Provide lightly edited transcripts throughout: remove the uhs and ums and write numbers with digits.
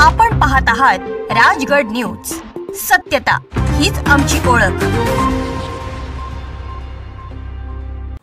आपण पाहत आहात राजगड न्यूज। सत्यता हीच आमची ओळख।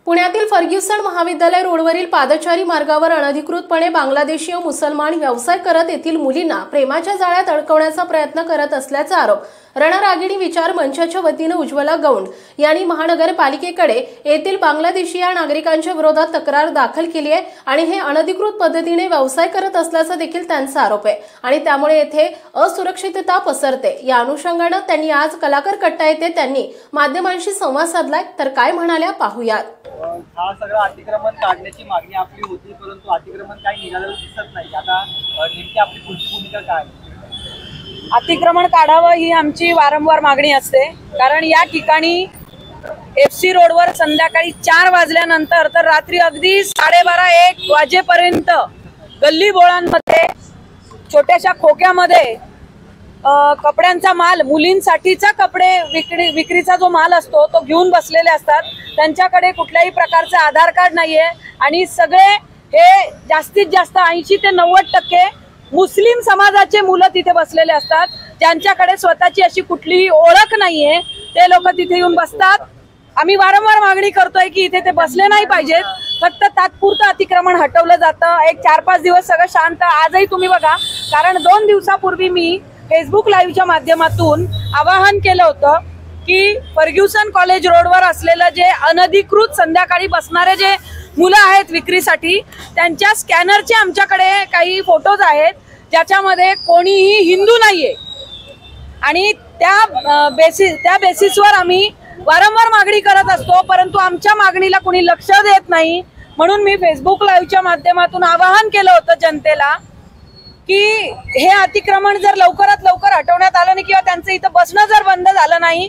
पुण्यातील फर्ग्युसन महाविद्यालय रोडवरील पादचारी मार्गावर अनधिकृतपणे बांगलादेशीय मुसलमान व्यवसाय करत येथील मुलींना प्रेमाच्या जाळ्यात अडकवण्याचा प्रयत्न करत असल्याचा आरोप रणरागिणी विचार मंचाच्या वतीने उज्ज्वला गौंड यांनी महानगरपालिकेकडे येथील बांगलादेशी नागरिकांच्या विरोधात तक्रार दाखल केली आहे आणि हे अनधिकृत पद्धतीने व्यवसाय करत असल्याचा देखील त्यांचा आरोप आहे आणि त्यामुळे येथे असुरक्षितता पसरते। या अनुषंगाने त्यांनी आज कलाकार कट्टा येथे त्यांनी माध्यमांशी संवाद साधलाय, तर काय म्हणाल्या पाहूयात। हा सगळं अतिक्रमण काढण्याची मागणी आपली होती, परंतु अतिक्रमण काही निघालेलं दिसत नाही। आता नेमकी आपली पुढची भूमिका काय? अतिक्रमण काढावं ही आमची वारंवार मागणी असते, कारण या ठिकाणी FC रोडवर संध्याकाळी 4 वाजल्यानंतर तर रात्री अगदी 12:30-1 वाजेपर्यंत गल्ली बोळांमध्ये छोट्याशा खोक्यामध्ये कपड्यांचा माल, मुलींसाठीचा कपडे विक्रीचा जो माल असतो तो घेऊन बसलेले असतात। त्यांच्याकडे कुठल्याही प्रकारचे आधार कार्ड नाहीये आणि सगळे हे जास्तीत जास्त 80 ते 90% मुस्लिम समाजाचे मुलं तिथे बसलेले असतात, ज्यांच्याकडे स्वतःची अशी कुठलीही ओळख नाहीये। ते लोक तिथे येऊन बसतात। आम्ही वारंवार मागणी करतोय की इथे ते बसले नाही पाहिजेत, फक्त तात्पुरतं अतिक्रमण हटवलं जातं। एक 4-5 दिवस सगळं शांत। आजही तुम्ही बघा, कारण 2 दिवसापूर्वी मी फेसबुक लाईव्हच्या माध्यमातून आवाहन केलं होतं की फर्ग्युसन कॉलेज रोडवर असलेलं जे अनधिकृत संध्याकाळी बसणारे जे मुलं आहेत विक्रीसाठी, त्यांच्या स्कॅनरचे आमच्याकडे काही फोटोज आहेत ज्याच्यामध्ये कोणीही हिंदू नाहीये आणि त्या बेसिसवर आम्ही वारंवार मागणी करत असतो, परंतु आमच्या मागणीला कोणी लक्ष देत नाही। म्हणून मी फेसबुक लाईव्हच्या माध्यमातून आवाहन केलं होतं जनतेला की हे अतिक्रमण जर लवकरात लवकर हटवण्यात आलं नाही किंवा त्यांचं इथं बसणं जर बंद झालं नाही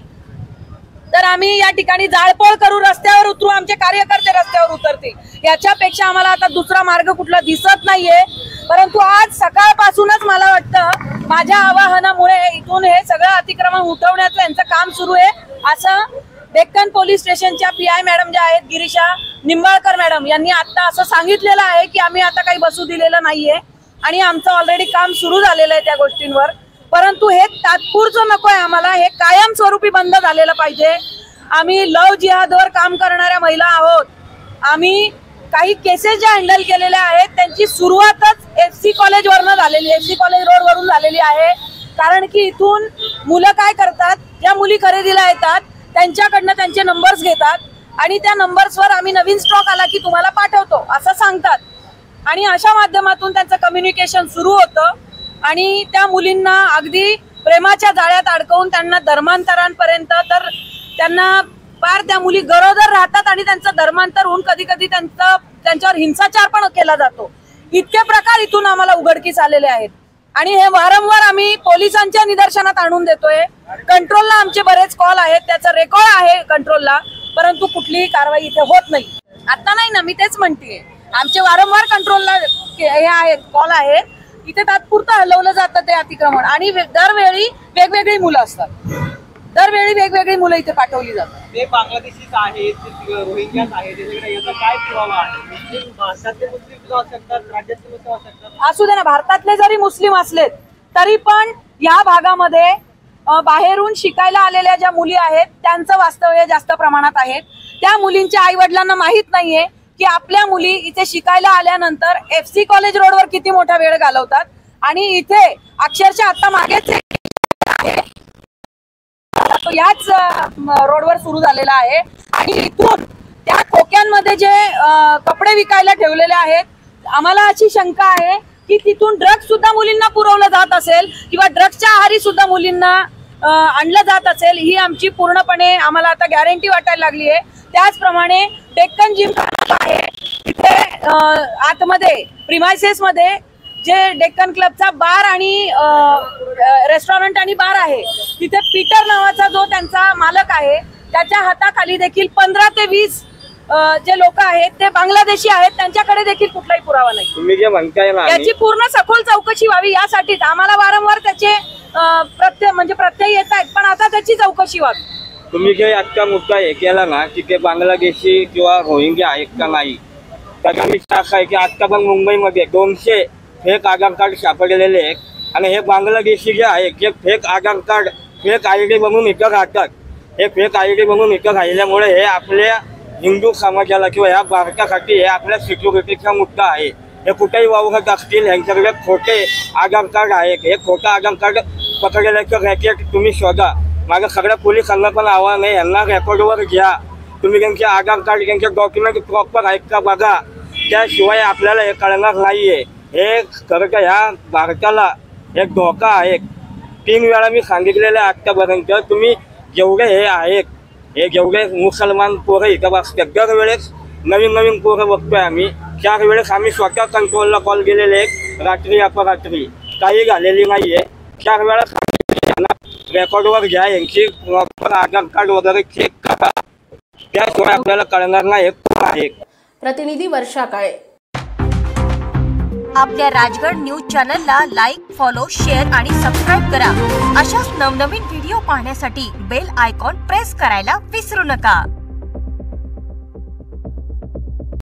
तर आम्ही या ठिकाणी जाळपोळ करू, रस्त्यावर उतरू, आमचे कार्यकर्ते रस्त्यावर उतरतील। याच्यापेक्षा आम्हाला आता दुसरा मार्ग कुठला दिसत नाहीये। परंतु आज सकाळपासूनच मला वाटतं माझ्या आवाहनामुळे इथून हे सगळं अतिक्रमण उठवण्याचं यांचं काम सुरू आहे, असं डेक्कन पोलीस स्टेशनच्या PI मॅडम ज्या आहेत गिरीशा निंबाळकर मॅडम यांनी आता असं सांगितलेलं आहे की आम्ही आता काही बसू दिलेलं नाहीये आणि आमचं ऑलरेडी काम सुरू झालेलं आहे त्या गोष्टींवर। परंतु हे तात्पुरतं नकोय, आम्हाला हे कायमस्वरूपी बंद झालेलं पाहिजे। आम्ही लव जिहादवर काम करणाऱ्या महिला आहोत। आम्ही काही केसेस ज्या हँडल केलेल्या आहेत त्यांची सुरुवातच FC कॉलेजवरनं झालेली, FC कॉलेज रोडवरून झालेली आहे। कारण की इथून मुलं काय करतात, ज्या मुली खरेदीला येतात त्यांच्याकडनं त्यांचे नंबर्स घेतात आणि त्या नंबर्सवर आम्ही नवीन स्टॉक आला की तुम्हाला पाठवतो असं सांगतात आणि अशा माध्यमातून त्यांचं कम्युनिकेशन सुरू होतं आणि त्या मुलींना अगदी प्रेमाच्या जाळ्यात अडकवून त्यांना धर्मांतरांपर्यंत, तर त्यांना फार त्या मुली गरोदर राहतात आणि त्यांचं धर्मांतर होऊन कधी कधी त्यांच्यावर हिंसाचार पण केला जातो। इतके प्रकार इथून आम्हाला उघडकीस आलेले आहेत आणि हे वारंवार आम्ही पोलिसांच्या निदर्शनात आणून देतोय। कंट्रोलला आमचे बरेच कॉल आहेत, त्याचा रेकॉर्ड आहे कंट्रोलला, परंतु कुठलीही कारवाई इथे होत नाही। आता नाही ना, मी तेच म्हणतेय, आमचे वारंवार कंट्रोलला हे आहेत, कॉल आहेत, इथे तात्पुरतं हलवलं जातं ते अतिक्रमण आणि दरवेळी वेगवेगळी मुलं असतात, दरवेळी वेगवेगळी मुलं इथे पाठवली जातात। ते बांगलादेशीच आहेत, रोहिंग्याच आहेत, याचा काय पुरावा आहे? भारतातले मुस्लिम सुद्धा असू शकतात, राज्यातले मुस्लिम असू शकतात, असू दे ना, भारतातले जरी मुस्लिम असलेत तरी पण या भागामध्ये बाहेरून शिकायला आलेल्या ज्या मुली आहेत त्यांचं वास्तव्य जास्त प्रमाणात आहे। त्या मुलींच्या आई वडिलांना माहित नाहीये की आपल्या मुली इथे शिकायला आल्यानंतर FC कॉलेज रोडवर किती मोठा वेळ घालवतात आणि इथे अक्षरशः आता मागेच याच रोडवर सुरू झालेला आहे आणि इथून त्या खोक्यांमध्ये जे कपडे विकायला ठेवलेले आहेत, आम्हाला अशी शंका आहे की तिथून ड्रग्ज सुद्धा मुलींना पुरवलं जात असेल किंवा ड्रग्जच्या आहारी सुद्धा मुलींना आणलं जात असेल, ही आमची पूर्णपणे आम्हाला आता गॅरंटी वाटायला लागली आहे। त्याचप्रमाणे डेक्कन जिम आहे, तिथे आतमध्ये प्रिमायसेस मध्ये जे डेक्कन क्लबचा बार आणि रेस्टॉरंट आणि बार आहे, तिथे पीटर नावाचा जो त्यांचा मालक आहे त्याच्या हाताखाली देखील 15 ते 20 जे लोक आहेत ते बांगलादेशी आहेत, त्यांच्याकडे देखील कुठलाही पुरावा नाही। तुम्ही जे म्हणताय ना, याची पूर्ण सखोल चौकशी व्हावी, यासाठीच आम्हाला वारंवार त्याचे प्रत्यय येत आहेत, पण आता त्याची चौकशी व्हावी। तुम्ही जे आजचा मुद्दा हे केला ना की ते बांगलादेशी किंवा रोहिंग्या आहेत का नाही, त्याचा मी आहे की आता पण मुंबईमध्ये 200 फेक आधार कार्ड सापडलेले आहेत आणि हे बांगलादेशी जे आहे जे फेक आधार कार्ड फेक ID बनवून इथं राहतात. हे फेक ID बनवून इथं राहिल्यामुळे हे आपल्या हिंदू समाजाला किंवा ह्या भारतासाठी हे आपल्या सिक्युरिटीचा मुद्दा आहे. हे कुठेही वावरत असतील ह्यांच्याकडे खोटे आधार कार्ड आहेत. हे खोटं आधार कार्ड पकडल्याचं रॅकेट तुम्ही शोधा. माझं सगळ्या पोलिसांना पण आव्हान आहे, यांना रेकॉर्डवर घ्या. तुम्ही त्यांचे आधार कार्ड त्यांचे डॉक्युमेंट प्रॉपर आहेत का बघा. त्याशिवाय आपल्याला हे कळणार नाही आहे. हे खरं का ह्या भारताला एक धोका आहे. 3 वेळा मी सांगितलेलं आहे आत्तापर्यंत. तुम्ही जेवढे हे आहेत हे जेवढे मुसलमान पोरं इथं बसतात दरवेळेस नवीन पोरं बघतोय आम्ही. 4 वेळेस आम्ही स्वतः कंट्रोलला कॉल केलेले आहेत रात्री अपरात्री, काही झालेली नाही आहे. 4 वेळा रेकॉर्डवर घ्या, यांची प्रॉपर आधार कार्ड वगैरे चेक करा. त्याशिवाय आपल्याला कळणार नाही कोण आहे. प्रतिनिधी वर्षा काळे. आपल्या राजगड न्यूज चॅनलला लाईक, फॉलो, शेअर आणि सबस्क्राईब करा. अशाच नवनवीन व्हिडिओ पाहण्यासाठी बेल आयकॉन प्रेस करायला विसरू नका.